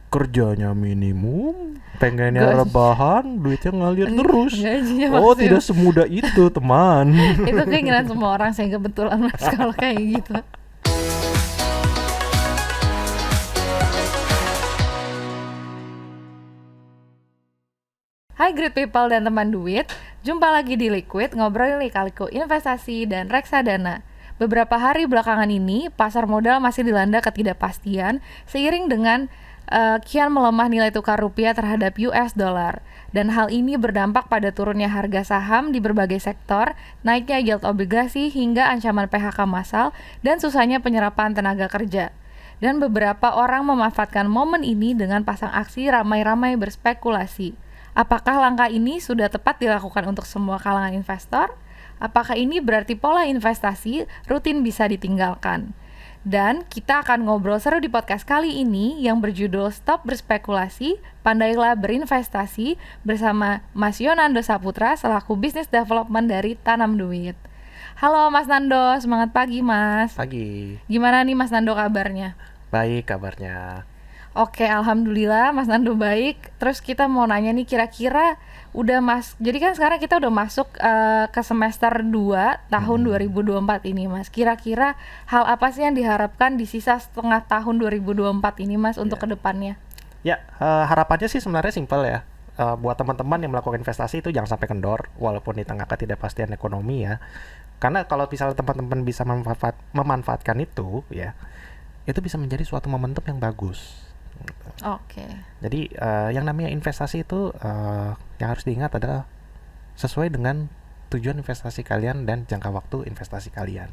Kerjanya minimum, pengennya Gaji, rebahan, duitnya ngalir terus. gajinya Oh, maksimal. tidak semudah itu, teman. Itu keinginan semua orang sih kebetulan mas kalau kayak gitu. Hai great people dan teman duit, jumpa lagi di Liquid ngobrolin lika-liku investasi dan reksadana. Beberapa hari belakangan ini, pasar modal masih dilanda ketidakpastian seiring dengan kian melemah nilai tukar rupiah terhadap US dollar. Dan hal ini berdampak pada turunnya harga saham di berbagai sektor, naiknya yield obligasi hingga ancaman PHK massal, dan susahnya penyerapan tenaga kerja. Dan beberapa orang memanfaatkan momen ini dengan pasang aksi ramai-ramai berspekulasi. Apakah langkah ini sudah tepat dilakukan untuk semua kalangan investor? Apakah ini berarti pola investasi rutin bisa ditinggalkan? Dan kita akan ngobrol seru di podcast kali ini yang berjudul Stop Berspekulasi, Pandailah Berinvestasi bersama Mas Yonando Saputra selaku Business Development dari Tanam Duit. Halo Mas Nando, semangat pagi Mas. Pagi. Gimana nih Mas Nando kabarnya? Baik kabarnya. Oke, alhamdulillah Mas Nando baik. Terus kita mau nanya nih kira-kira jadi kan sekarang kita udah masuk ke semester 2 tahun 2024 ini Mas. Kira-kira hal apa sih yang diharapkan di sisa setengah tahun 2024 ini Mas untuk kedepannya? Ya, harapannya sih sebenarnya simpel ya. Buat teman-teman yang melakukan investasi itu jangan sampai kendor, walaupun di tengah ketidakpastian ekonomi ya. Karena kalau misalnya teman-teman bisa memanfaatkan itu ya, itu bisa menjadi suatu momentum yang bagus. Oke. Jadi yang namanya investasi itu yang harus diingat adalah sesuai dengan tujuan investasi kalian dan jangka waktu investasi kalian.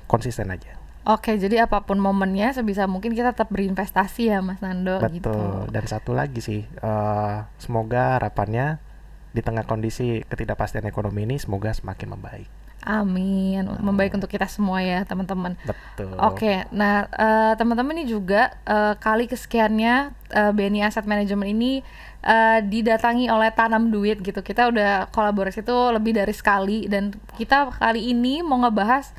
Konsisten aja. Oke, jadi apapun momennya sebisa mungkin kita tetap berinvestasi ya Mas Nando. Betul. Gitu. Dan satu lagi sih, semoga harapannya di tengah kondisi ketidakpastian ekonomi ini semoga semakin membaik. Amin, membaik untuk kita semua ya teman-teman. Betul. Oke, nah teman-teman ini juga kali kesekiannya BNI Asset Management ini didatangi oleh Tanam Duit gitu. Kita udah kolaborasi itu lebih dari sekali dan kita kali ini mau ngebahas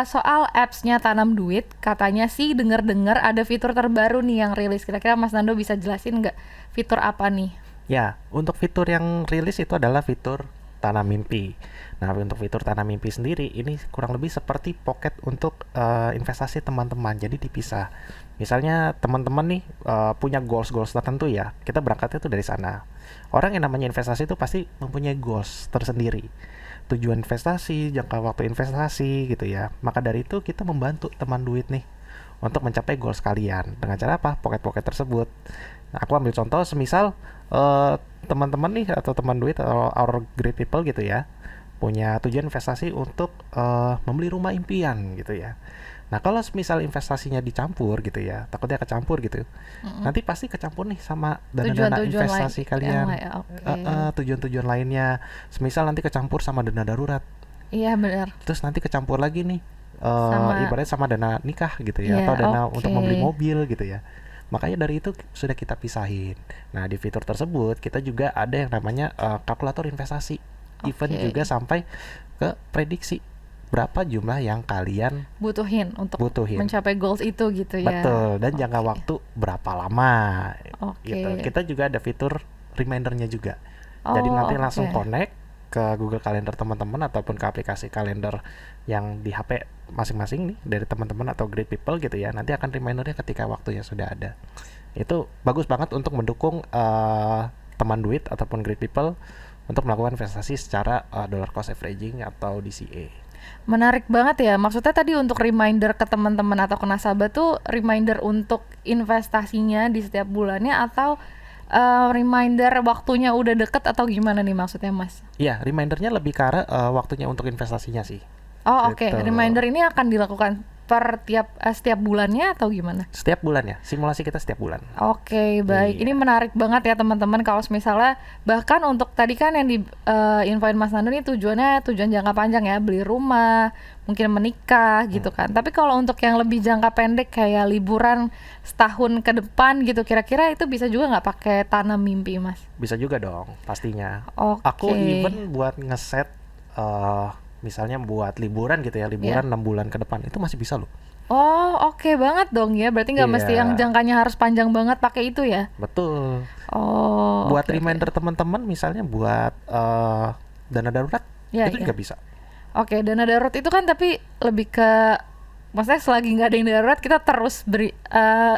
soal apps-nya Tanam Duit. Katanya sih dengar-dengar ada fitur terbaru nih yang rilis. Kira-kira Mas Nando bisa jelasin nggak fitur apa nih? Ya, untuk fitur yang rilis itu adalah fitur Tanam Mimpi. Nah, untuk fitur Tanam Mimpi sendiri ini kurang lebih seperti pocket untuk investasi teman-teman. Jadi dipisah. Misalnya teman-teman nih punya goals tertentu ya. Kita berangkatnya tuh dari sana. Orang yang namanya investasi itu pasti mempunyai goals tersendiri. Tujuan investasi, jangka waktu investasi gitu ya. Maka dari itu kita membantu teman duit nih untuk mencapai goals kalian. Dengan cara apa? Pocket-pocket tersebut. Nah, aku ambil contoh semisal teman-teman nih atau teman duit atau our great people gitu ya punya tujuan investasi untuk membeli rumah impian gitu ya. Nah kalau misal investasinya dicampur gitu ya, takutnya kecampur gitu, nanti pasti kecampur nih sama dana-dana investasi kalian, tujuan-tujuan lainnya. Semisal nanti kecampur sama dana darurat. Iya benar. Terus nanti kecampur lagi nih, ibaratnya sama dana nikah gitu ya, Iya, atau dana untuk membeli mobil gitu ya. Makanya dari itu sudah kita pisahin. Nah di fitur tersebut kita juga ada yang namanya kalkulator investasi. Even juga sampai ke prediksi berapa jumlah yang kalian butuhin untuk mencapai goals itu gitu ya. Betul. Dan jangka waktu berapa lama gitu. Kita juga ada fitur remindernya juga. Jadi nanti langsung connect ke Google Calendar teman-teman ataupun ke aplikasi kalender yang di HP masing-masing nih dari teman-teman atau great people gitu ya. Nanti akan remindernya ketika waktunya sudah ada. Itu bagus banget untuk mendukung teman duit ataupun great people untuk melakukan investasi secara dollar cost averaging atau DCA. Menarik banget ya. Maksudnya tadi untuk reminder ke teman-teman atau ke nasabah tuh reminder untuk investasinya di setiap bulannya atau reminder waktunya udah deket atau gimana nih maksudnya Mas? Iya, remindernya lebih ke arah waktunya untuk investasinya sih. Oh oke. Reminder ini akan dilakukan setiap bulannya atau gimana? Setiap bulannya, simulasi kita setiap bulan. Oke, baik. Ini menarik banget ya teman-teman kalau misalnya bahkan untuk tadi kan yang di infoin Mas Nando ini tujuan jangka panjang ya, beli rumah, mungkin menikah gitu kan. Tapi kalau untuk yang lebih jangka pendek kayak liburan setahun ke depan gitu, kira-kira itu bisa juga nggak pakai Tanam Mimpi, Mas? Bisa juga dong, pastinya. Oke. Aku even buat ngeset misalnya buat liburan gitu ya, liburan 6 bulan ke depan itu masih bisa loh. Oh, oke banget dong ya. Berarti nggak mesti yang Iya, jangkanya harus panjang banget pakai itu ya? betul. Oh, Buat oke oke. reminder teman-teman misalnya buat dana darurat Ya itu ya. juga bisa. Oke, dana darurat itu kan tapi lebih ke, maksudnya selagi nggak ada yang darurat kita terus beri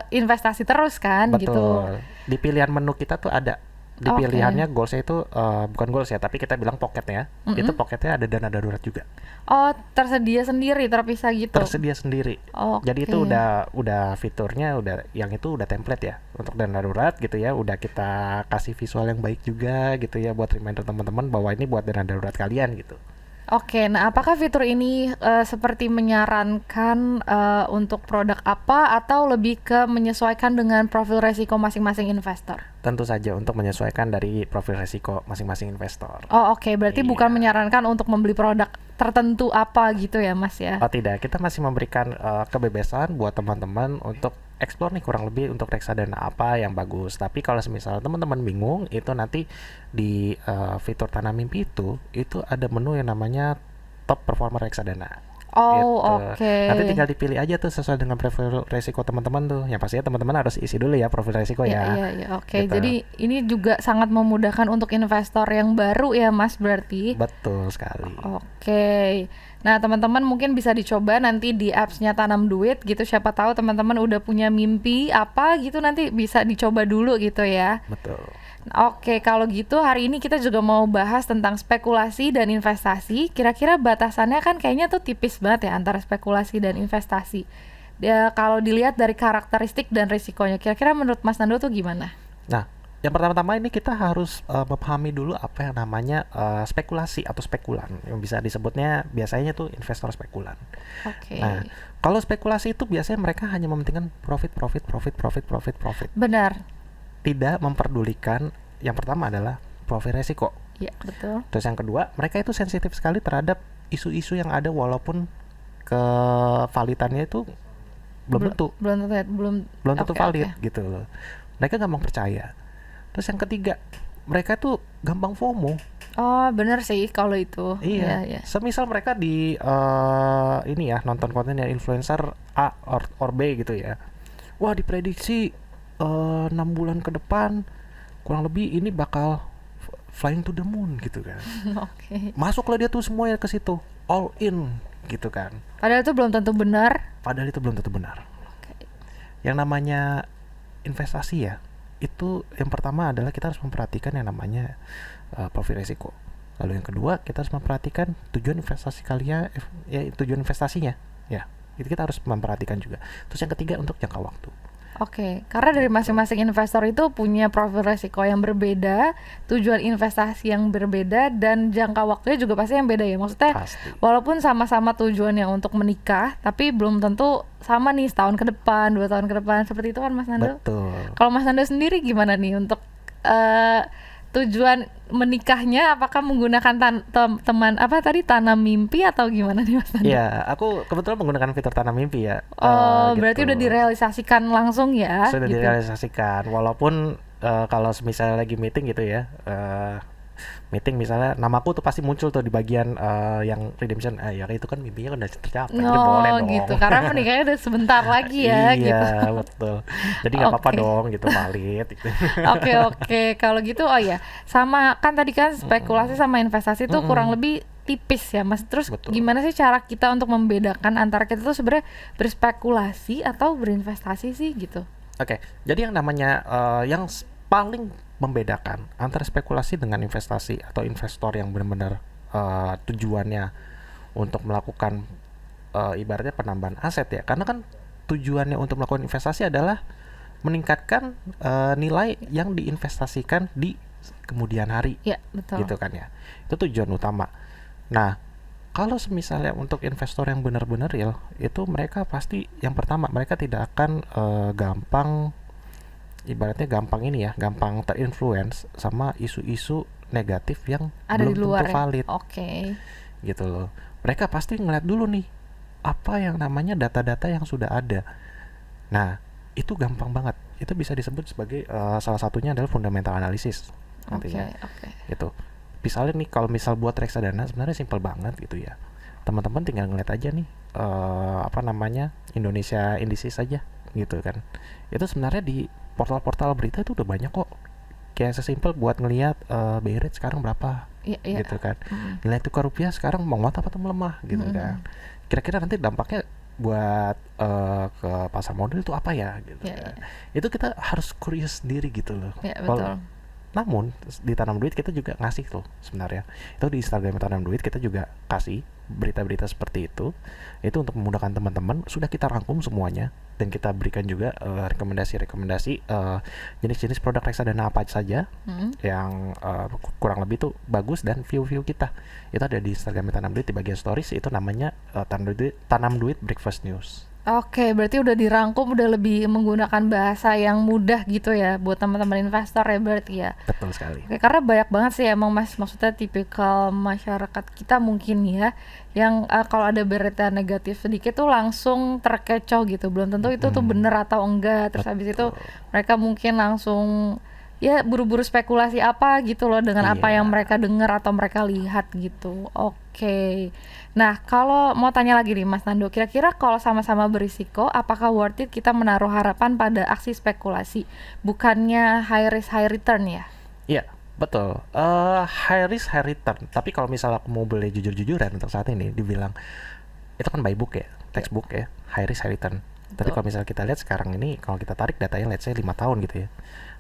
investasi terus kan gitu. Betul. Di pilihan menu kita tuh ada. Di Oke. pilihannya goalsnya itu bukan goals ya, tapi kita bilang pocketnya. Itu Mm-mm. pocketnya ada dana darurat juga. Oh, tersedia sendiri, terpisah gitu. Tersedia sendiri. Jadi itu Oke. udah fiturnya udah yang itu udah template ya untuk dana darurat gitu ya. Udah kita kasih visual yang baik juga gitu ya buat reminder teman-teman bahwa ini buat dana darurat kalian gitu. Oke, nah apakah fitur ini seperti menyarankan untuk produk apa atau lebih ke menyesuaikan dengan profil resiko masing-masing investor? Tentu saja untuk menyesuaikan dari profil resiko masing-masing investor. Oh, oke, berarti bukan Iya. menyarankan untuk membeli produk tertentu apa gitu ya, Mas ya? Oh tidak, kita masih memberikan kebebasan buat teman-teman untuk explore nih kurang lebih untuk reksadana apa yang bagus. Tapi kalau misal teman-teman bingung, itu nanti di fitur Tanam Mimpi itu ada menu yang namanya Top Performer Reksadana. Oh, Gitu. oke. Nanti tinggal dipilih aja tuh sesuai dengan profil resiko teman-teman tuh. Yang pastinya teman-teman harus isi dulu ya profil resiko Ya, ya. ya, ya. Oke, Gitu. jadi ini juga sangat memudahkan untuk investor yang baru ya, Mas, berarti. Betul sekali. Oke. Nah, teman-teman mungkin bisa dicoba nanti di apps-nya Tanam Duit gitu. Siapa tahu teman-teman udah punya mimpi apa gitu, nanti bisa dicoba dulu gitu ya. Betul. Oke, kalau gitu hari ini kita juga mau bahas tentang spekulasi dan investasi. Kira-kira batasannya kan kayaknya tuh tipis banget ya antara spekulasi dan investasi. Kalau dilihat dari karakteristik dan risikonya, kira-kira menurut Mas Nando tuh gimana? Nah, yang pertama-tama ini kita harus memahami dulu apa yang namanya spekulasi atau spekulan. Yang bisa disebutnya biasanya tuh investor spekulan. Nah, Oke. kalau spekulasi itu biasanya mereka hanya mementingkan profit, profit, profit, profit, profit, profit. Benar. Tidak memperdulikan yang pertama adalah profil resiko. Iya, betul. Terus yang kedua, mereka itu sensitif sekali terhadap isu-isu yang ada walaupun kevalitannya itu belum Belum tentu, belum tentu ya, belum. belum tentu Oke, oke. valid gitu loh. Mereka gampang percaya. Terus yang ketiga, mereka tuh gampang FOMO. Oh, benar sih kalau itu. Iya, Ya, ya. semisal mereka di ini ya nonton konten yang influencer A or B gitu ya. Wah diprediksi 6 bulan ke depan kurang lebih ini bakal flying to the moon gitu kan. Oke. Masuklah dia tuh semuanya ke situ, all in gitu kan. Padahal itu belum tentu benar. Padahal itu belum tentu benar. Oke. Yang namanya investasi ya, itu yang pertama adalah kita harus memperhatikan yang namanya profil resiko. Lalu yang kedua kita harus memperhatikan tujuan investasi kalian, ya tujuan investasinya, ya itu kita harus memperhatikan juga. Terus yang ketiga untuk jangka waktu. Oke, karena dari Gitu. masing-masing investor itu punya profil resiko yang berbeda, tujuan investasi yang berbeda, dan jangka waktunya juga pasti yang beda ya. Maksudnya, Pasti. walaupun sama-sama tujuannya untuk menikah, tapi belum tentu sama nih setahun ke depan, 2 tahun ke depan, seperti itu kan Mas Nando? Betul. Kalau Mas Nando sendiri gimana nih untuk eh, tujuan menikahnya? Apakah menggunakan teman apa tadi tanam mimpi atau gimana nih Mas Nando? Ya, aku kebetulan menggunakan fitur Tanam Mimpi ya. Oh, berarti Gitu. udah direalisasikan langsung ya, Sudah gitu. direalisasikan. Walaupun kalau misalnya lagi meeting gitu ya, meeting misalnya namaku tuh pasti muncul tuh di bagian yang redemption. Ya itu kan mimpinya kan udah tercapai. Jadi boleh Oh dong. gitu, karena menikahnya udah sebentar lagi ya gitu. Iya, betul. Jadi nggak apa-apa Oke. dong gitu valid gitu. Oke oke, kalau gitu oh ya, sama kan tadi kan spekulasi sama investasi tuh kurang Mm-mm. lebih tipis ya Mas. Terus Betul. gimana sih cara kita untuk membedakan antara kita tuh sebenarnya berspekulasi atau berinvestasi sih gitu? Oke, jadi yang namanya yang paling membedakan antara spekulasi dengan investasi atau investor yang benar-benar tujuannya untuk melakukan ibaratnya penambahan aset ya, karena kan tujuannya untuk melakukan investasi adalah meningkatkan nilai yang diinvestasikan di kemudian hari Ya, betul. gitu kan ya, itu tujuan utama. Nah, kalau misalnya untuk investor yang benar-benar real, itu mereka pasti yang pertama mereka tidak akan gampang, ibaratnya gampang ini ya, gampang terinfluence sama isu-isu negatif yang Ada di belum luar tentu ya. valid Oke. gitu loh. Mereka pasti ngeliat dulu nih apa yang namanya data-data yang sudah ada. Nah, itu gampang banget. Itu bisa disebut sebagai salah satunya adalah fundamental analysis Oke, nantinya oke. gitu. Misalnya nih kalau misal buat reksadana sebenarnya simpel banget gitu ya. Teman-teman tinggal ngeliat aja nih apa namanya, Indonesia Indices saja gitu kan. Itu sebenarnya di portal-portal berita itu udah banyak kok. Kayak sesimpel buat ngelihat BI rate sekarang berapa Iya, iya. gitu kan. Nilai tukar rupiah sekarang menguat apa tuh melemah gitu kan. Kira-kira nanti dampaknya buat ke pasar modal itu apa ya gitu Iya, kan. iya. Itu kita harus curious sendiri gitu loh. Iya, betul. Namun di Tanam Duit kita juga ngasih tuh sebenarnya. Itu di Instagram Tanam Duit kita juga kasih berita-berita seperti itu untuk memudahkan teman-teman. Sudah kita rangkum semuanya dan kita berikan juga rekomendasi-rekomendasi jenis-jenis produk reksadana apa saja yang kurang lebih tuh bagus, dan view-view kita itu ada di Instagram Tanam Duit di bagian stories. Itu namanya Tanam Duit Breakfast News. Oke, berarti udah dirangkum, udah lebih menggunakan bahasa yang mudah gitu ya buat teman-teman investor ya berarti ya. Betul sekali. Oke, karena banyak banget sih emang Mas, maksudnya tipikal masyarakat kita mungkin ya yang kalau ada berita negatif sedikit tuh langsung terkecoh gitu. Belum tentu itu tuh bener atau enggak. Terus habis itu mereka mungkin langsung ya buru-buru spekulasi apa gitu loh dengan apa yang mereka dengar atau mereka lihat gitu. Oke. Nah, kalau mau tanya lagi nih Mas Nando, kira-kira kalau sama-sama berisiko, apakah worth it kita menaruh harapan pada aksi spekulasi, bukannya high risk high return ya? Iya, betul. High risk high return. Tapi kalau misalnya aku mau beli jujur-jujuran untuk saat ini, dibilang itu kan by book ya, textbook ya, high risk high return. Tapi kalau misalnya kita lihat sekarang ini, kalau kita tarik datanya let's say 5 tahun gitu ya,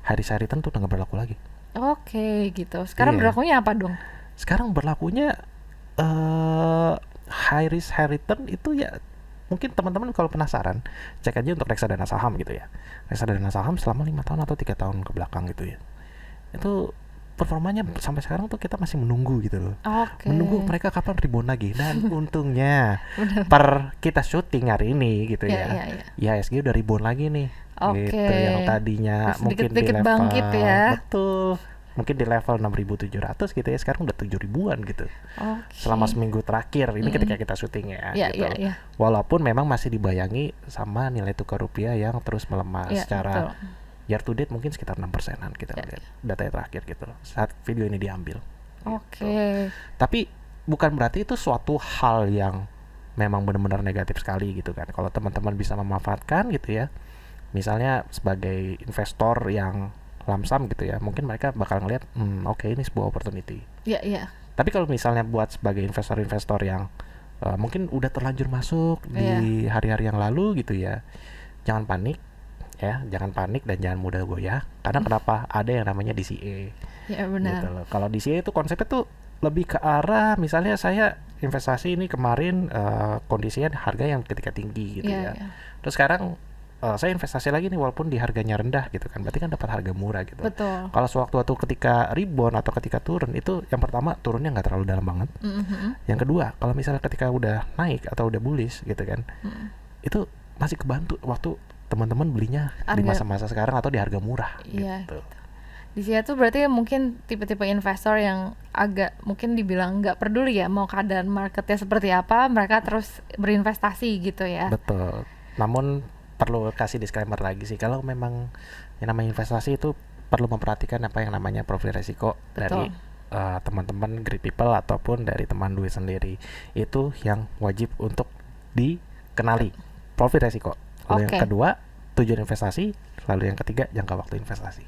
high risk high return tuh udah nggak berlaku lagi. Oke, gitu. Sekarang berlakunya apa dong? Sekarang berlakunya high risk high return itu ya, mungkin teman-teman kalau penasaran cek aja untuk reksadana saham gitu ya. Reksadana saham selama 5 tahun atau 3 tahun ke belakang gitu ya, itu performanya sampai sekarang tuh kita masih menunggu gitu loh. Menunggu mereka kapan rebound lagi. Dan untungnya per kita syuting hari ini gitu ya, IHSG udah rebound lagi nih. Gitu, yang tadinya mungkin di level bangkit ya. Betul, mungkin di level 6.700 gitu ya, sekarang udah 7 ribuan gitu. Selama seminggu terakhir ini ketika kita syuting ya, gitu. Walaupun memang masih dibayangi sama nilai tukar rupiah yang terus melemah secara year to date mungkin sekitar 6%-an kita lihat data terakhir gitu saat video ini diambil. Tapi bukan berarti itu suatu hal yang memang benar-benar negatif sekali gitu kan. Kalau teman-teman bisa memanfaatkan gitu ya, misalnya sebagai investor yang lamsam gitu ya, mungkin mereka bakal ngelihat oke, ini sebuah opportunity. Tapi kalau misalnya buat sebagai investor-investor yang mungkin udah terlanjur masuk di hari-hari yang lalu gitu ya, jangan panik ya, jangan panik dan jangan mudah goyah. Karena kenapa? Ada yang namanya DCA. Ya benar. Gitu loh. Kalau DCA itu konsepnya tuh lebih ke arah, misalnya saya investasi ini kemarin kondisinya harga yang ketika tinggi gitu ya. Terus sekarang saya investasi lagi nih walaupun di harganya rendah gitu kan, berarti kan dapat harga murah gitu. Betul. Kalau sewaktu-waktu ketika rebound atau ketika turun, itu yang pertama turunnya nggak terlalu dalam banget. Yang kedua, kalau misalnya ketika udah naik atau udah bullish gitu kan, itu masih kebantu waktu teman-teman belinya di masa-masa sekarang atau di harga murah gitu. Di sini tuh berarti mungkin tipe-tipe investor yang agak mungkin dibilang nggak peduli ya mau keadaan marketnya seperti apa, mereka terus berinvestasi gitu ya. Betul. Namun perlu kasih disclaimer lagi sih, kalau memang yang namanya investasi itu perlu memperhatikan apa yang namanya profil resiko dari teman-teman great people ataupun dari teman duit sendiri. Itu yang wajib untuk dikenali, profil resiko. Lalu yang kedua, tujuan investasi. Lalu yang ketiga, jangka waktu investasi.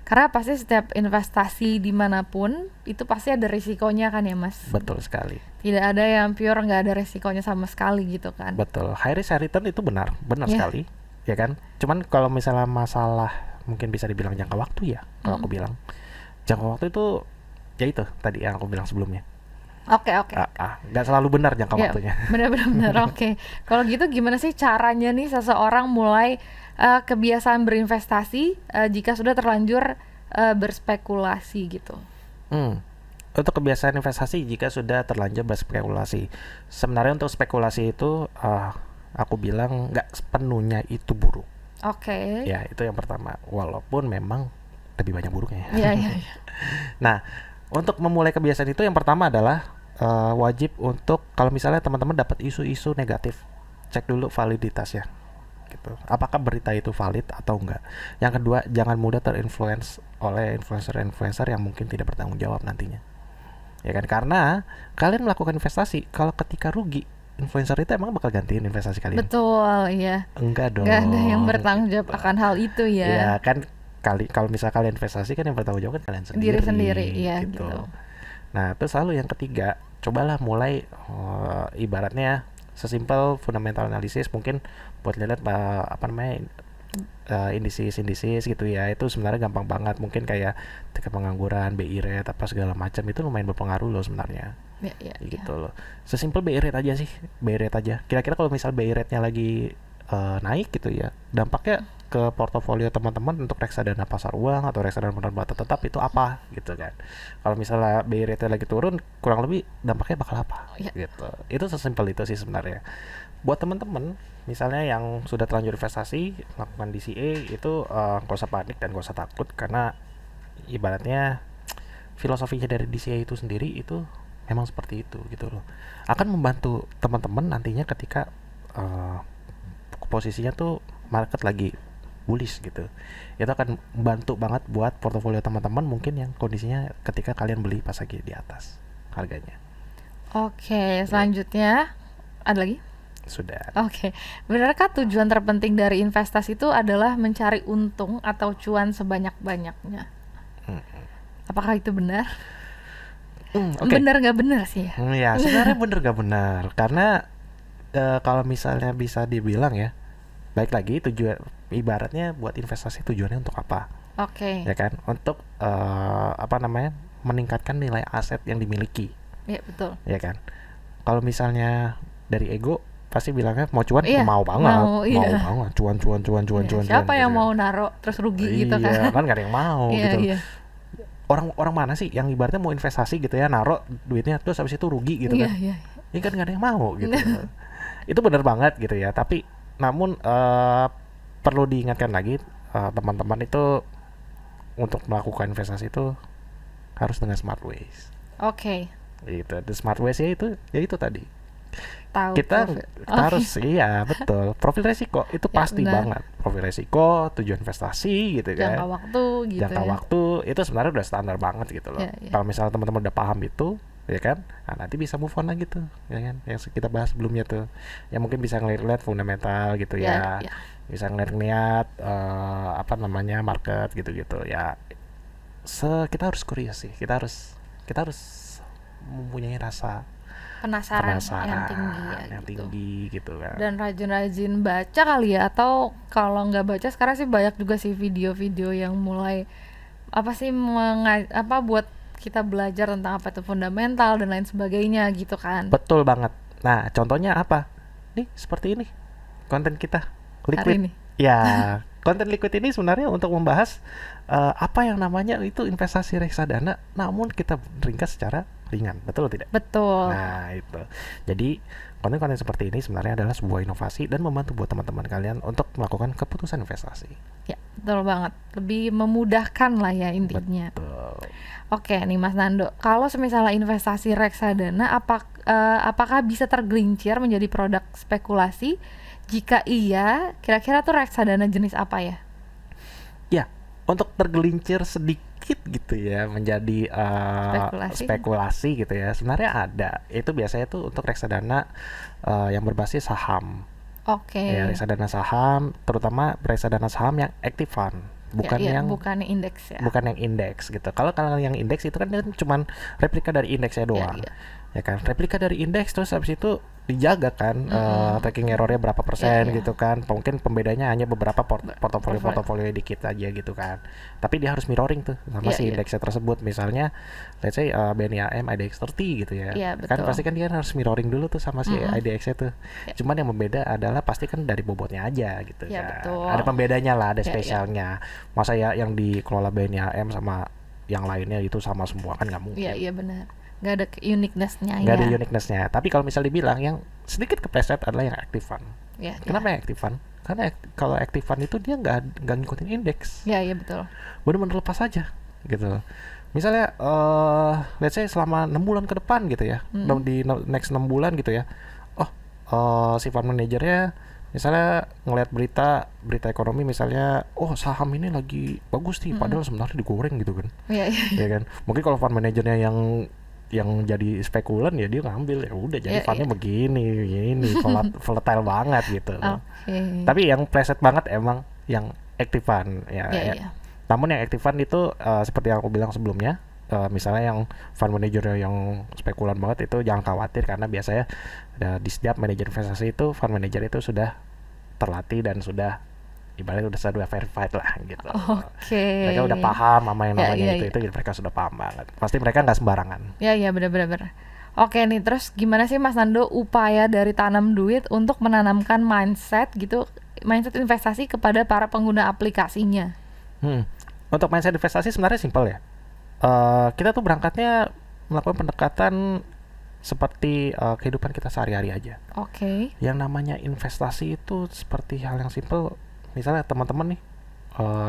Karena pasti setiap investasi dimanapun itu pasti ada risikonya kan ya Mas? Betul sekali. Tidak ada yang pure nggak ada risikonya sama sekali gitu kan? Betul. High risk high return itu benar sekali, ya kan? Cuman kalau misalnya masalah mungkin bisa dibilang jangka waktu ya, kalau aku bilang jangka waktu itu ya itu tadi yang aku bilang sebelumnya. Nggak selalu benar jangka waktunya. Benar. Kalau gitu gimana sih caranya nih seseorang mulai kebiasaan berinvestasi jika sudah terlanjur berspekulasi gitu? Untuk kebiasaan investasi jika sudah terlanjur berspekulasi, sebenarnya untuk spekulasi itu aku bilang nggak sepenuhnya itu buruk. Ya itu yang pertama, walaupun memang lebih banyak buruknya. Nah, untuk memulai kebiasaan itu yang pertama adalah wajib untuk kalau misalnya teman-teman dapat isu-isu negatif, cek dulu validitasnya gitu. Apakah berita itu valid atau enggak. Yang kedua, jangan mudah terinfluence oleh influencer-influencer yang mungkin tidak bertanggung jawab nantinya. Ya kan, karena kalian melakukan investasi, kalau ketika rugi influencer itu emang bakal gantiin investasi kalian? Betul, iya. Enggak dong. Nggak ada yang bertanggung jawab Gitu. akan hal itu Ya ya. kan, kalau misal kalian investasi kan yang bertanggung jawab kan kalian Diri sendiri sendiri, iya gitu. gitu. Nah, terus lalu yang ketiga, cobalah mulai ibaratnya sesimpel fundamental analysis mungkin buat lihat apa namanya indices gitu ya. Itu sebenarnya gampang banget, mungkin kayak tingkat pengangguran, BI rate apa segala macam itu lumayan berpengaruh loh sebenarnya. Ya, ya, ya. Gitu loh. Sesimpel BI rate aja sih, BI rate aja. Kira-kira kalau misal BI rate-nya lagi naik gitu ya, dampaknya ke portofolio teman-teman untuk reksadana pasar uang atau reksadana penerbangan tetap itu apa gitu kan. Kalau misalnya BI rate lagi turun, kurang lebih dampaknya bakal apa Ya. gitu. Itu sesimpel itu sih sebenarnya. Buat teman-teman misalnya yang sudah terlanjur investasi melakukan DCA itu gak usah panik dan gak usah takut, karena ibaratnya filosofinya dari DCA itu sendiri itu memang seperti itu gitu loh. Akan membantu teman-teman nantinya ketika posisinya tuh market lagi bullish gitu. Itu akan membantu banget buat portofolio teman-teman mungkin yang kondisinya ketika kalian beli pas lagi di atas harganya. Oke, selanjutnya ada lagi? Sudah. Oke, benarkah tujuan terpenting dari investasi itu adalah mencari untung atau cuan sebanyak-banyaknya? Apakah itu benar? Oke. Benar nggak benar sih ya? Ya sebenarnya bener gak benar, karena kalau misalnya bisa dibilang ya, baik lagi tujuan ibaratnya buat investasi tujuannya untuk apa? Oke, Ya kan, untuk apa namanya, meningkatkan nilai aset yang dimiliki, ya betul. ya kan. Kalau misalnya dari ego pasti bilangnya mau cuan, Iya, mau banget, mau, iya. banget, cuan Iya, cuan siapa yang gitu mau kan. naro terus rugi gitu Iya kan? kan, gak ada yang mau Iya, gitu. iya. Orang mana sih yang ibaratnya mau investasi gitu ya, naro duitnya terus habis itu rugi gitu Iya, kan? iya. Ini kan gak ada yang mau gitu. Itu benar banget gitu ya, tapi namun perlu diingatkan lagi teman-teman itu untuk melakukan investasi itu harus dengan smart ways Oke, gitu. The smart ways ya itu tadi tahu kita profit. kita harus, iya betul, profil resiko itu Ya, pasti benar. banget, profil resiko, tujuan investasi gitu Jangka kan, waktu gitu jangka ya. waktu itu sebenarnya udah standar banget gitu loh. Ya, ya. Kalau misalnya teman-teman udah paham itu, ya kan, nah, nanti bisa move on lagi tuh, ya kan, yang kita bahas sebelumnya tuh, ya mungkin bisa ngeliat fundamental gitu Ya, ya, ya. bisa ngeliat apa namanya market gitu-gitu ya. Kita harus curious sih, kita harus mempunyai rasa Penasaran penasaran yang tinggi ya yang gitu. tinggi gitu kan. Dan rajin-rajin baca kali ya, atau kalau nggak baca sekarang sih banyak juga sih video-video yang mulai apa sih apa buat kita belajar tentang apa itu fundamental dan lain sebagainya gitu kan. Betul banget. Nah, contohnya apa? Nih, seperti ini. Konten kita Hari Liquid. ini. Ya, konten Liquid ini sebenarnya untuk membahas apa yang namanya itu investasi reksadana, namun kita ringkas secara ringan. Betul tidak? Betul. Nah, itu. Jadi, konten-konten seperti ini sebenarnya adalah sebuah inovasi dan membantu buat teman-teman kalian untuk melakukan keputusan investasi. Ya, betul banget. Lebih memudahkan lah ya intinya. Betul. Oke nih Mas Nando, kalau misalnya investasi reksadana, apakah bisa tergelincir menjadi produk spekulasi? Jika iya, kira-kira tuh reksadana jenis apa ya? Ya, untuk tergelincir sedikit gitu ya menjadi spekulasi gitu ya, sebenarnya ada. Itu biasanya tuh untuk reksadana yang berbasis saham. Oke. Ya, reksadana saham, terutama reksadana saham yang active fund, bukan Ya, yang bukan indeks ya. bukan yang indeks gitu. Kalau yang indeks itu kan cuman replika dari indeksnya doang. Ya. Ya kan, replika dari indeks, terus habis itu dijaga kan tracking errornya berapa persen Ya. gitu kan. Mungkin pembedanya hanya beberapa portofolio dikit aja gitu kan. Tapi dia harus mirroring tuh sama si indeksnya tersebut. Misalnya let's say BNIAM IDX 30 gitu ya. Ya, Kan betul. pasti kan dia harus mirroring dulu tuh sama si IDX-nya tuh. Ya. Cuman yang membeda adalah pasti kan dari bobotnya aja gitu Ya, kan. betul. Ada pembedanya lah, ada Ya. spesialnya. Masa ya yang dikelola BNIAM sama yang lainnya itu sama semua kan nggak mungkin. Iya benar. Nggak ada uniqueness-nya ya. Nggak ada uniqueness-nya. Tapi kalau misal dibilang yang sedikit kepleset adalah yang active fund. Ya, Kenapa yang active fund? Karena kalau active fund itu dia nggak ngikutin indeks. Ya, betul. Benar-benar lepas aja gitu. Misalnya let's say selama 6 bulan ke depan gitu ya. Di next 6 bulan gitu ya. Si fund manajernya misalnya ngelihat berita ekonomi, misalnya saham ini lagi bagus nih, padahal sebenarnya digoreng gitu kan. Iya. Ya kan. Mungkin kalau fund manajernya yang yang jadi spekulan ya dia ngambil, ya udah jadi Ya, fundnya ya. begini volatile banget gitu. Oke. Tapi yang preset banget emang yang active fund ya, Ya, ya. ya. Namun yang active fund itu seperti yang aku bilang sebelumnya, misalnya yang fund manager yang spekulan banget itu jangan khawatir, karena biasanya di setiap manajer investasi itu fund manager itu sudah terlatih dan sudah ibaratnya sudah verified lah gitu. Oke. Mereka udah paham sama yang Ya, namanya ya, itu ya. jadi mereka sudah paham banget. Pasti mereka nggak sembarangan. Ya, ya, benar-benar. Oke nih, terus gimana sih Mas Nando upaya dari Tanam Duit untuk menanamkan mindset gitu, mindset investasi kepada para pengguna aplikasinya? Untuk mindset investasi sebenarnya simpel ya. Kita tuh berangkatnya melakukan pendekatan seperti kehidupan kita sehari-hari aja. Oke. Yang namanya investasi itu seperti hal yang simpel. Misalnya teman-teman nih,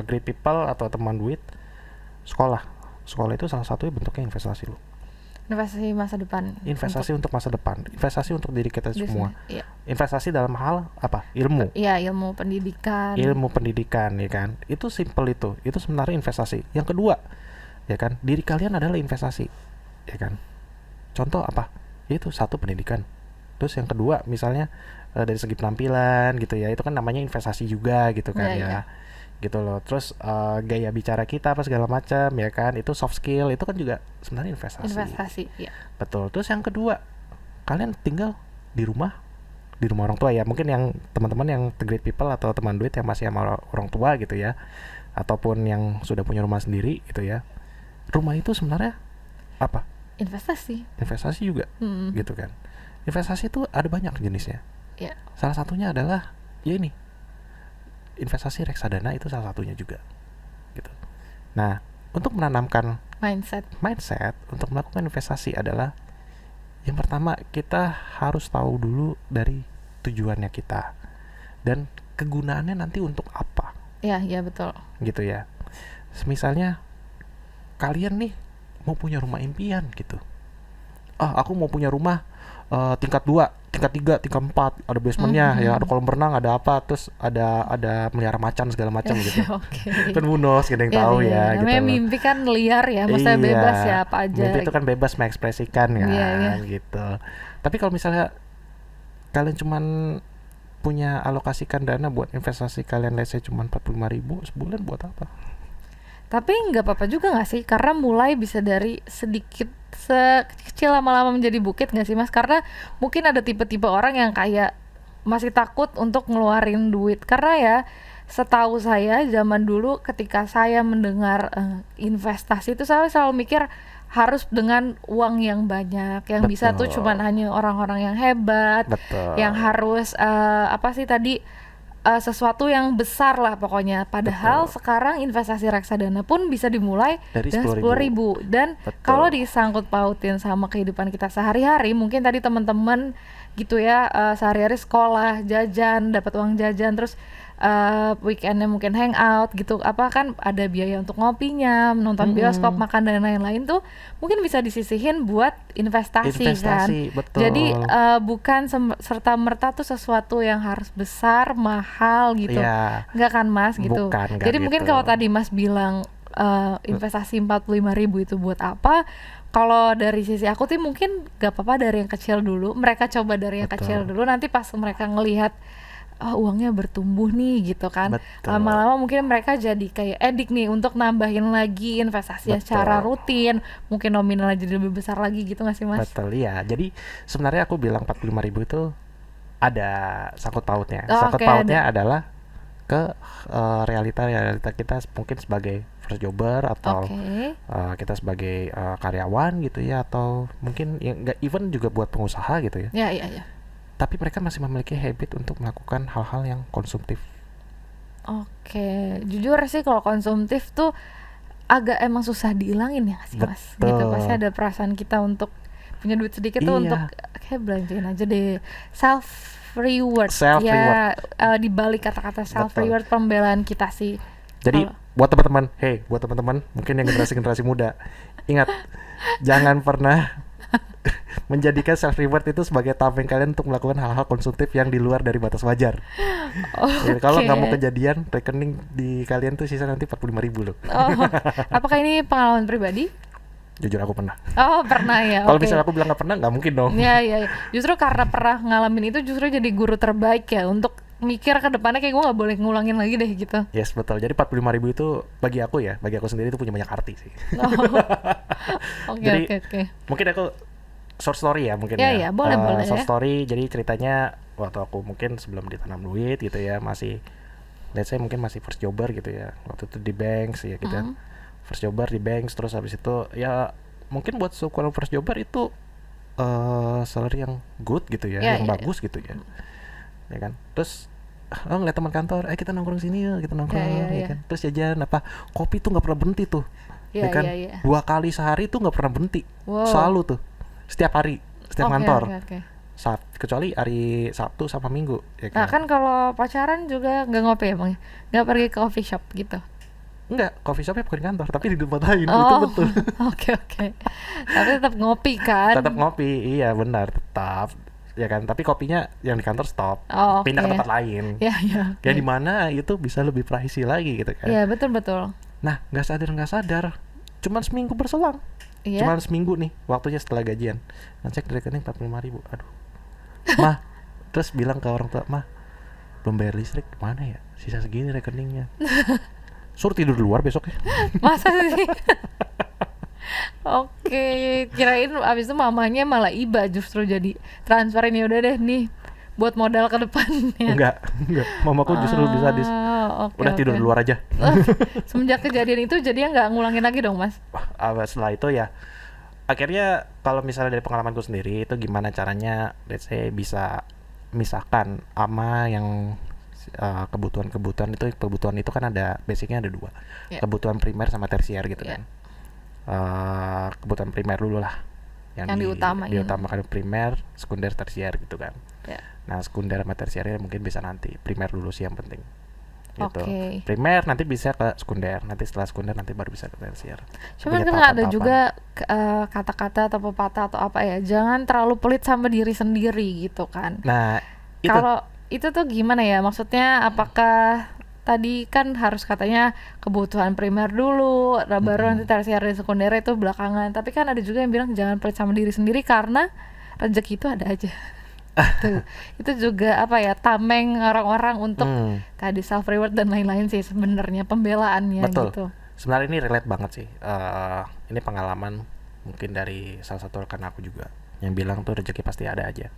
great people atau teman duit, sekolah. Sekolah itu salah satu bentuknya investasi lo. Investasi masa depan. Investasi untuk masa depan, investasi untuk diri kita semua. Iya. Investasi dalam hal apa? Ilmu. Iya, ilmu pendidikan. Ilmu pendidikan, ya kan? Itu simple itu. Itu sebenarnya investasi. Yang kedua, ya kan? Diri kalian adalah investasi, ya kan? Contoh apa? Itu satu pendidikan. Terus yang kedua, misalnya dari segi penampilan gitu ya, itu kan namanya investasi juga gitu kan Iya, ya. iya. Gitu loh. Terus gaya bicara kita apa segala macam ya kan, itu soft skill, itu kan juga sebenarnya investasi. Investasi, iya. Betul. Terus yang kedua, kalian tinggal di rumah orang tua ya. Mungkin yang teman-teman yang the great people atau teman duit yang masih sama orang tua gitu ya, ataupun yang sudah punya rumah sendiri gitu ya. Rumah itu sebenarnya apa? Investasi. Investasi juga, gitu kan. Investasi itu ada banyak jenisnya. Iya. Salah satunya adalah ya ini, investasi reksadana itu salah satunya juga, gitu. Nah, untuk menanamkan Mindset. untuk melakukan investasi adalah yang pertama kita harus tahu dulu dari tujuannya kita dan kegunaannya nanti untuk apa, Iya, iya betul. gitu ya. Misalnya kalian nih mau punya rumah impian gitu. Aku mau punya rumah tingkat 2, tingkat 3, tingkat 4, ada basementnya ya, ada kolam renang, ada apa, terus ada melihara macan segala macam gitu. Oke. Kan bonus, kita yang tahu ya, gitu Namanya loh. mimpi kan liar ya, maksudnya Iya, bebas ya apa aja. mimpi itu kan bebas mengekspresikan kan, Iya, iya. gitu. Tapi kalau misalnya kalian cuman punya alokasikan dana buat investasi kalian, let's say cuman 45.000 sebulan, buat apa? Tapi nggak apa-apa juga nggak sih, karena mulai bisa dari sedikit, sekecil lama-lama menjadi bukit nggak sih Mas? Karena mungkin ada tipe-tipe orang yang kayak masih takut untuk ngeluarin duit, karena ya setahu saya zaman dulu ketika saya mendengar investasi itu saya selalu mikir harus dengan uang yang banyak, yang bisa tuh Betul. cuman hanya orang-orang yang hebat, Betul. yang harus apa sih tadi, sesuatu yang besar lah pokoknya. Padahal sekarang investasi reksadana pun bisa dimulai Dari dengan 10.000. 10.000. Dan Betul. kalau disangkut pautin sama kehidupan kita sehari-hari, mungkin tadi teman-teman gitu ya, sehari-hari sekolah, jajan, dapat uang jajan, terus weekendnya mungkin hangout gitu, apa kan ada biaya untuk ngopinya, menonton bioskop, makan dan lain-lain tuh mungkin bisa disisihin buat investasi kan. Betul. Jadi bukan serta-merta tuh sesuatu yang harus besar, mahal gitu. Iya. Enggak kan Mas gitu. Bukan, Jadi mungkin gitu. kalau tadi Mas bilang investasi 45.000 itu buat apa? Kalau dari sisi aku tuh mungkin gak apa-apa dari yang kecil dulu. Mereka coba dari yang Betul. kecil dulu, nanti pas mereka ngelihat uangnya bertumbuh nih gitu kan. Betul. Lama-lama mungkin mereka jadi kayak edik nih untuk nambahin lagi investasinya Betul. secara rutin, mungkin nominalnya jadi lebih besar lagi gitu nggak sih Mas? Betul ya. Jadi sebenarnya aku bilang 45.000 itu ada sangkut pautnya. Oh, Sangkut oke, pautnya adalah ke realita kita mungkin sebagai first jobber atau Oke. kita sebagai karyawan gitu ya, atau mungkin yang nggak, even juga buat pengusaha gitu ya. Ya, iya, iya. Tapi mereka masih memiliki habit untuk melakukan hal-hal yang konsumtif. Oke, jujur sih kalau konsumtif tuh agak emang susah dihilangin ya nggak sih Mas? Betul. Gitu, pasti ada perasaan kita untuk punya duit sedikit tuh Iya. untuk kayak belanjain aja deh. Self reward. Self Ya, di balik kata-kata self Betul. reward pembelaan kita sih. Jadi buat teman-teman, mungkin yang generasi muda, ingat, jangan pernah menjadikan self reward itu sebagai tameng kalian untuk melakukan hal-hal konsumtif yang di luar dari batas wajar. Ya, kalau nggak mau kejadian, rekening di kalian tuh sisa nanti 45.000 loh. Oh, apakah ini pengalaman pribadi? Jujur aku pernah. Oh, pernah ya. Kalau Oke. misalnya aku bilang nggak pernah, nggak mungkin dong. Ya, ya, ya. Justru karena pernah ngalamin itu justru jadi guru terbaik ya untuk mikir ke depannya kayak gue nggak boleh ngulangin lagi deh gitu. Yes, betul. Jadi 45.000 itu bagi aku ya, bagi aku sendiri itu punya banyak arti sih. Oh, oke, Jadi oke, oke. mungkin aku short story ya mungkin Ya, ya. ya, boleh, boleh Short ya. story, jadi ceritanya waktu aku mungkin sebelum ditanam duit gitu ya, masih let's say mungkin masih first jobber gitu ya. Waktu itu di banks ya gitu kan. Mm. First jobber di banks, terus habis itu ya mungkin buat ukuran first jobber itu salary yang good gitu ya, Ya, yang ya, ya. bagus gitu ya. Ya kan. Terus ngeliat teman kantor, kita nongkrong sini yuk, kita Ya, nongkrong, ya, ya ya. kan. Terus jajan apa, kopi tuh nggak pernah berhenti tuh, ya Ya, kan. ya, ya. 2 kali sehari tuh nggak pernah berhenti, Wow. selalu tuh, setiap hari, setiap Oke, kantor. oke, oke. Kecuali hari Sabtu sama Minggu, ya Nah, kan. kan kalau pacaran juga nggak ngopi ya, Bang? Nggak pergi ke coffee shop gitu. Enggak, coffee shopnya bukan di kantor, tapi di tempat lain, itu Oh, betul. oke, oke. Tapi tetap ngopi kan? Tetap ngopi, iya benar, tetap, ya kan. Tapi kopinya yang di kantor stop, Oh, pindah ke oke. tempat lain. Ya, ya, Ya oke. di mana itu bisa lebih pricey lagi gitu kan. Ya, betul, betul. Nah, nggak sadar, cuman seminggu berselang. Iya. Cuman seminggu nih, waktunya setelah gajian. Ngecek di rekening 45.000. Aduh. Mah, terus bilang ke orang tua, "Mah, belum bayar listrik, mana ya? Sisa segini rekeningnya." Suruh tidur di luar besoknya. Masa sih? Oke, kirain abis itu mamanya malah iba justru jadi transferin, ya udah deh nih buat modal ke depannya. Enggak. Mamaku justru lebih sadis. Oke, Udah tidur oke. di luar aja. Semenjak kejadian itu jadinya nggak ngulangin lagi dong, Mas? Wah, setelah itu ya akhirnya kalau misalnya dari pengalamanku sendiri itu gimana caranya let's say bisa misahkan ama yang kebutuhan itu kan ada basicnya ada dua, Ya, kebutuhan primer sama tersier gitu ya. kan. Kebutuhan primer dulu lah yang Yang diutamain. diutamakan, primer, sekunder, tersier gitu kan. Ya. Nah sekunder sama tersiernya mungkin bisa nanti, primer dulu sih yang penting gitu. Oke. Primer nanti bisa ke sekunder, nanti setelah sekunder nanti baru bisa ke tersier. Cuman Punya kan ada tahapan-tahapan. juga kata-kata atau pepatah atau apa ya, jangan terlalu pelit sama diri sendiri gitu kan. Nah itu Kalau itu tuh gimana ya? Maksudnya apakah tadi kan harus katanya kebutuhan primer dulu, baru nanti tersier dan sekunder itu belakangan. Tapi kan ada juga yang bilang jangan pelit sama diri sendiri karena rezeki itu ada aja. Itu juga apa ya, tameng orang-orang untuk tadi self reward dan lain-lain sih sebenarnya pembelaannya betul. gitu. Sebenarnya ini relate banget sih. Ini pengalaman mungkin dari salah satu rekan aku juga yang bilang tuh rezeki pasti ada aja.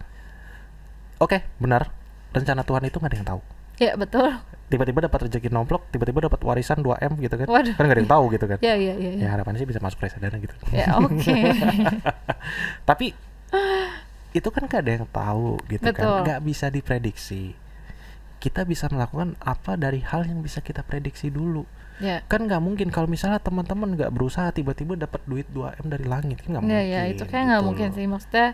Oke, benar. Rencana Tuhan itu nggak ada yang tahu. Ya, betul. Tiba-tiba dapat rezeki nomplok, tiba-tiba dapat warisan 2M gitu kan. Waduh. Kan nggak ada yang tahu gitu kan. Ya, ya, ya, Ya ya. harapannya sih bisa masuk reksadana gitu. Ya, oke. Tapi itu kan nggak ada yang tahu gitu Betul. kan. Nggak bisa diprediksi. Kita bisa melakukan apa dari hal yang bisa kita prediksi dulu. Ya. Kan nggak mungkin kalau misalnya teman-teman nggak berusaha tiba-tiba dapat duit 2M dari langit, kan nggak Ya, mungkin. ya, itu kayak nggak gitu mungkin loh. sih. Maksudnya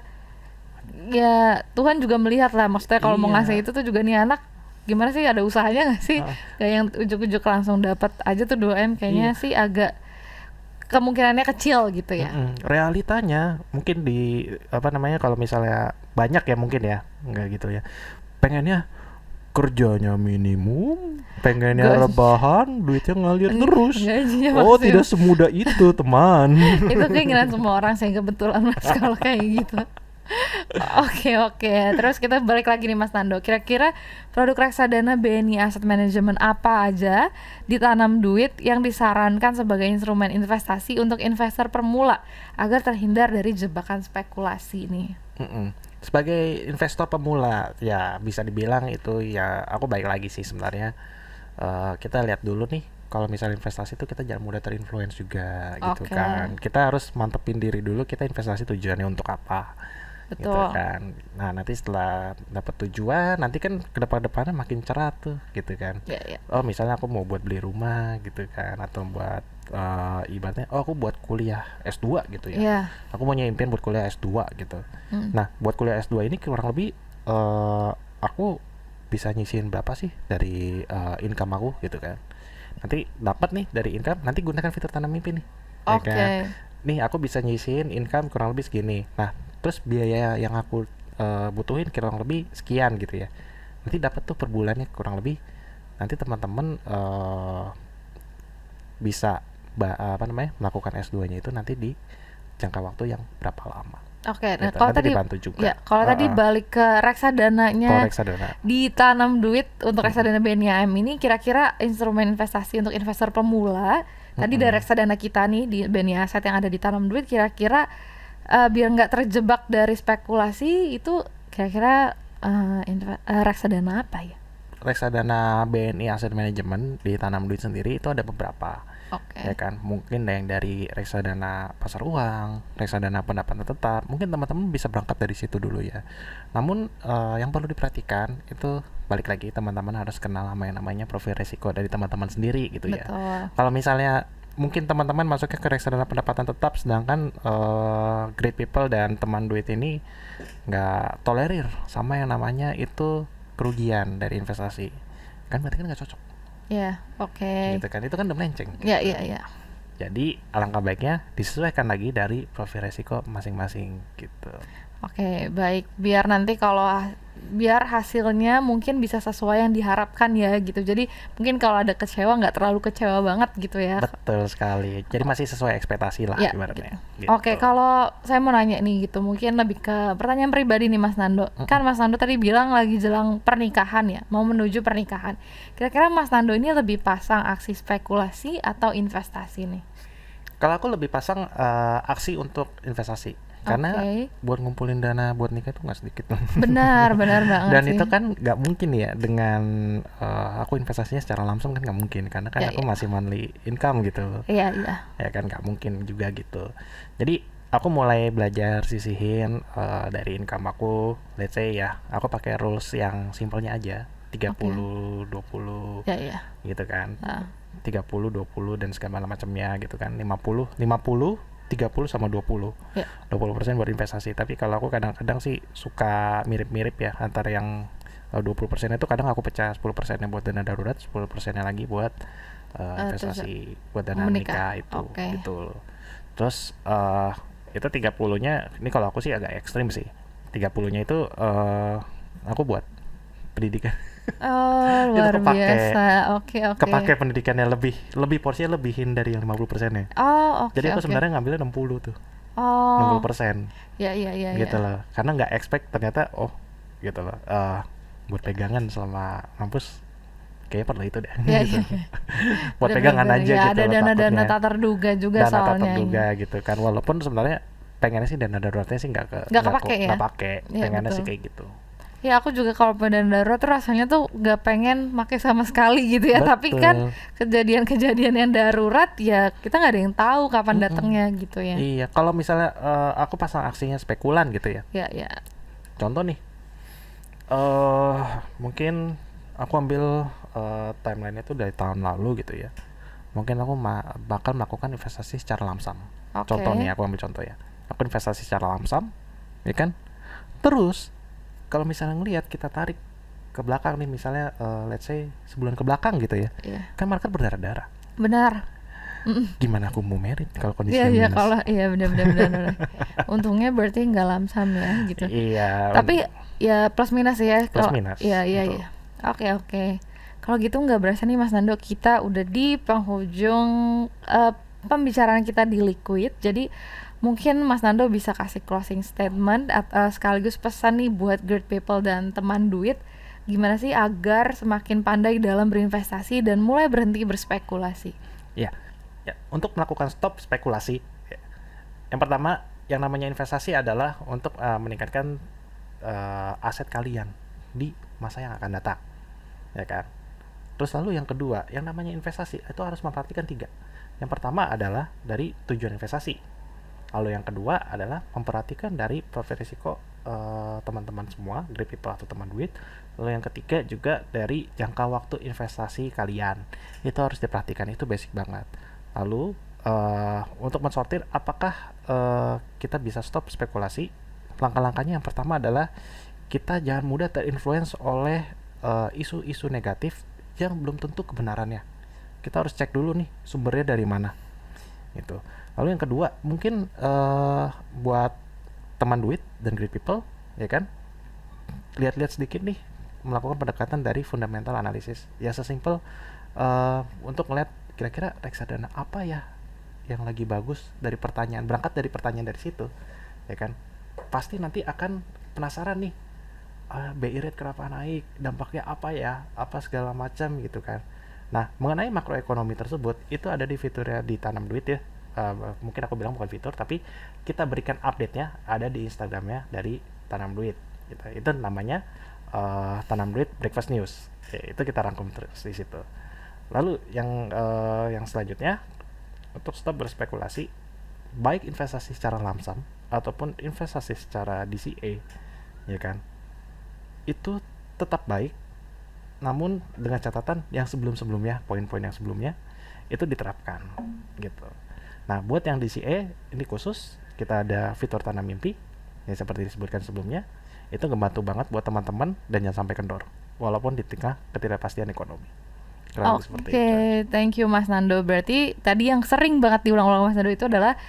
ya Tuhan juga melihat lah, maksudnya kalau mau Iya. ngasih itu tuh juga nih anak gimana sih, ada usahanya nggak sih? Ah. Gak yang ujuk-ujuk langsung dapat aja tuh 2M, kayaknya Iya. sih agak kemungkinannya kecil gitu ya. Realitanya mungkin di apa namanya, kalau misalnya banyak ya mungkin ya nggak gitu ya, pengennya kerjanya minimum, pengennya Gaji. rebahan, duitnya ngalir terus. Gajinya Oh, maksimal. tidak semudah itu, teman. Itu keinginan semua orang sih kebetulan, Mas, kalau kayak gitu. Oke, oke. Terus kita balik lagi nih, Mas Nando. Kira-kira produk reksadana BNI Asset Management apa aja ditanam duit yang disarankan sebagai instrumen investasi untuk investor pemula agar terhindar dari jebakan spekulasi nih? Sebagai investor pemula ya bisa dibilang itu ya, aku balik lagi sih sebenarnya. Kita lihat dulu nih, kalau misalnya investasi itu kita jangan mudah terinfluence juga gitu Oke. kan. Kita harus mantepin diri dulu, kita investasi tujuannya untuk apa gitu Betul. kan. Nah nanti setelah dapat tujuan, nanti kan ke depan-depannya makin cerah tuh gitu kan. Ya, ya. Oh misalnya aku mau buat beli rumah gitu kan, atau buat ibaratnya aku buat kuliah S2 gitu ya. Ya. Aku mau impian buat kuliah S2 gitu. Mm. Nah buat kuliah S2 ini kurang lebih aku bisa nyisihin berapa sih dari income aku gitu kan. Nanti dapat nih dari income, nanti gunakan fitur tanam mimpi nih, ya Oke. kan? Nih aku bisa nyisihin income kurang lebih segini. Nah terus biaya yang aku butuhin kurang lebih sekian gitu ya. Nanti dapat tuh per bulannya kurang lebih. Nanti teman-teman bisa apa namanya, melakukan S2-nya itu nanti di jangka waktu yang berapa lama. Oke, nah Gitu. kalau Nanti tadi dibantu juga. ya, kalau tadi balik ke Kalau reksadananya reksadana. ditanam duit untuk reksadana BNI AM ini, kira-kira instrumen investasi untuk investor pemula tadi dari reksadana kita nih di BNI Aset yang ada ditanam duit, kira-kira biar nggak terjebak dari spekulasi itu, kira-kira reksadana apa ya? Reksadana BNI Asset Management ditanam duit sendiri itu ada beberapa. Oke. Ya kan, mungkin yang dari reksadana pasar uang, reksadana pendapatan tetap, mungkin teman-teman bisa berangkat dari situ dulu ya. Namun yang perlu diperhatikan itu balik lagi, teman-teman harus kenal sama yang namanya profil resiko dari teman-teman sendiri gitu ya. Betul. Kalau misalnya mungkin teman-teman masuknya ke reksadana pendapatan tetap, sedangkan great people dan teman duit ini nggak tolerir sama yang namanya itu kerugian dari investasi, kan berarti kan nggak cocok. Ya, oke. Gitu kan, itu kan udah melenceng. Ya, ya, ya. Jadi alangkah baiknya disesuaikan lagi dari profil resiko masing-masing gitu. Oke, baik. Biar nanti biar hasilnya mungkin bisa sesuai yang diharapkan ya gitu. Jadi mungkin kalau ada kecewa nggak terlalu kecewa banget gitu ya. Betul sekali. Jadi masih sesuai ekspektasi lah Ya, ibaratnya. gitu. Gitu. Oke, kalau saya mau nanya nih gitu, mungkin lebih ke pertanyaan pribadi nih Mas Nando. Kan Mas Nando tadi bilang lagi jelang pernikahan ya, mau menuju pernikahan. Kira-kira Mas Nando ini lebih pasang aksi spekulasi atau investasi nih? Kalau aku lebih pasang aksi untuk investasi. Karena buat ngumpulin dana buat nikah itu nggak sedikit. Benar banget Dan sih. itu kan nggak mungkin ya dengan aku investasinya secara langsung, kan nggak mungkin, karena kan aku masih monthly income gitu. Iya, iya. Ya kan nggak mungkin juga gitu. Jadi aku mulai belajar sisihin dari income aku, let's say ya, aku pakai rules yang simpelnya aja, 30 20 Ya, ya. gitu kan. 30 20 dan segala macamnya gitu kan. 50 50 30 sama 20. Ya. 20% buat investasi. Tapi kalau aku kadang-kadang sih suka mirip-mirip ya, antara yang 20% itu kadang aku pecah, 10%-nya buat dana darurat, 10%-nya lagi buat investasi buat dana menikah itu gitu. Terus itu 30-nya ini kalau aku sih agak ekstrim sih. 30-nya itu aku buat pendidikan. Oh, luar biasa. Oke. Kepake pendidikannya, lebih porsinya lebihin dari yang 50%-nya. Oh, oke. Jadi aku sebenarnya ngambilnya 60 tuh. Oh. 60%. Ya. Gitu loh. Karena nggak expect ternyata gitu loh. Buat pegangan selama kampus kayaknya perlu itu deh. Ya, gitu. ya. Buat pegangan aja ya, gitu. Ada dana-dana tak terduga juga dana soalnya. Dana tak terduga gitu kan. Walaupun sebenarnya pengennya sih dana daruratnya sih nggak kepake ya. Nggak pakai. Ya, pengennya betul. sih kayak gitu. Ya, aku juga kalau dana darurat tuh rasanya tuh gak pengen pakai sama sekali gitu ya. Betul. Tapi kan kejadian-kejadian yang darurat ya kita nggak ada yang tahu kapan datangnya gitu ya. Iya, kalau misalnya aku pasang aksinya spekulan gitu ya. Ya. Contoh nih, mungkin aku ambil timeline itu dari tahun lalu gitu ya. Mungkin aku bakal melakukan investasi secara lamsam. Contoh nih, aku ambil contoh ya. Aku investasi secara lamsam, ya kan? Terus kalau misalnya ngelihat kita tarik ke belakang nih, misalnya let's say sebulan ke belakang gitu ya, kan market berdarah-darah. Benar. Gimana aku mau merit kalau kondisinya minus? Iya, kalau benar. Untungnya berarti nggak lamsam ya gitu. Iya. Tapi ya plus minus ya. Plus minus. Iya. Oke. Kalau gitu nggak berasa nih Mas Nando, kita udah di penghujung pembicaraan kita di Liquid. Jadi mungkin Mas Nando bisa kasih closing statement sekaligus pesan nih buat great people dan teman duit, gimana sih agar semakin pandai dalam berinvestasi dan mulai berhenti berspekulasi. Ya, untuk melakukan stop spekulasi, yang pertama yang namanya investasi adalah untuk meningkatkan aset kalian di masa yang akan datang, ya kan. Terus lalu yang kedua, yang namanya investasi itu harus memperhatikan 3. Yang pertama adalah dari tujuan investasi. Lalu yang kedua adalah memperhatikan dari profil risiko teman-teman semua, great people atau teman duit. Lalu yang ketiga juga dari jangka waktu investasi kalian. Itu harus diperhatikan, itu basic banget. Lalu untuk mensortir apakah kita bisa stop spekulasi, langkah-langkahnya yang pertama adalah kita jangan mudah terinfluence oleh isu-isu negatif yang belum tentu kebenarannya. Kita harus cek dulu nih sumbernya dari mana gitu. Lalu yang kedua, mungkin buat teman duit dan great people, ya kan, lihat-lihat sedikit nih, melakukan pendekatan dari fundamental analysis. Ya sesimpel untuk ngeliat kira-kira reksadana apa ya yang lagi bagus dari pertanyaan, berangkat dari pertanyaan dari situ, ya kan? Pasti nanti akan penasaran nih, BI rate kenapa naik, dampaknya apa ya, apa segala macam gitu kan. Nah, mengenai makroekonomi tersebut itu ada di fiturnya di Tanam Duit ya. Mungkin aku bilang bukan fitur, tapi kita berikan update-nya ada di Instagramnya dari Tanam Duit gitu. Itu namanya Tanam Duit Breakfast News ya, itu kita rangkum terus di situ. Lalu yang selanjutnya, untuk stop berspekulasi, baik investasi secara lamsam ataupun investasi secara DCA, ya kan, itu tetap baik, namun dengan catatan yang sebelum-sebelumnya, poin-poin yang sebelumnya itu diterapkan gitu. Nah, buat yang DCA ini khusus kita ada fitur tanam mimpi yang seperti disebutkan sebelumnya, itu ngebantu banget buat teman-teman dan jangan sampai kendor walaupun di tengah ketidakpastian ekonomi. Kurang lebih seperti Oke, itu. thank you Mas Nando. Berarti tadi yang sering banget diulang-ulang Mas Nando itu adalah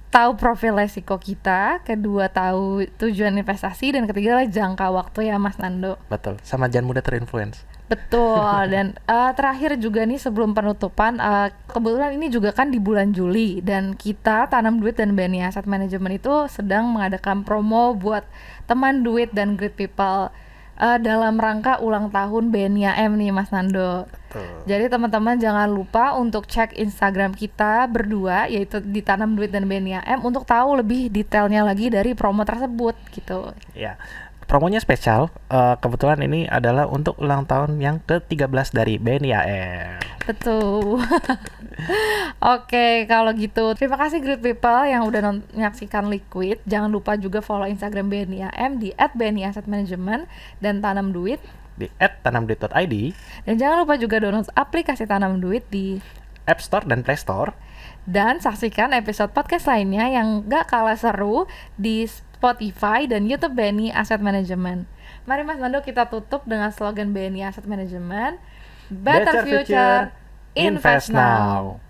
tahu profil resiko kita, kedua tahu tujuan investasi, dan ketiga adalah jangka waktu ya Mas Nando. Betul, sama jangan mudah terinfluence. Betul. Dan terakhir juga nih sebelum penutupan, kebetulan ini juga kan di bulan Juli dan kita Tanam Duit dan BNI Asset Management itu sedang mengadakan promo buat teman duit dan great people dalam rangka ulang tahun BNI AM nih Mas Nando. Betul. Jadi teman-teman jangan lupa untuk cek Instagram kita berdua, yaitu di Tanam Duit dan BNI AM, untuk tahu lebih detailnya lagi dari promo tersebut gitu. Ya, promonya spesial. Kebetulan ini adalah untuk ulang tahun yang ke-13 dari BNI AM. Betul. Oke, kalau gitu terima kasih great people yang udah menyaksikan Liquid. Jangan lupa juga follow Instagram BNI AM di @bniassetmanagement dan Tanam Duit. Di @tanamduit.id, Dan jangan lupa juga download aplikasi Tanam Duit di App Store dan Play Store. dan saksikan episode podcast lainnya yang gak kalah seru di Spotify dan YouTube BNI Asset Management. Mari Mas Nando kita tutup dengan slogan BNI Asset Management, Better Future, Invest Now.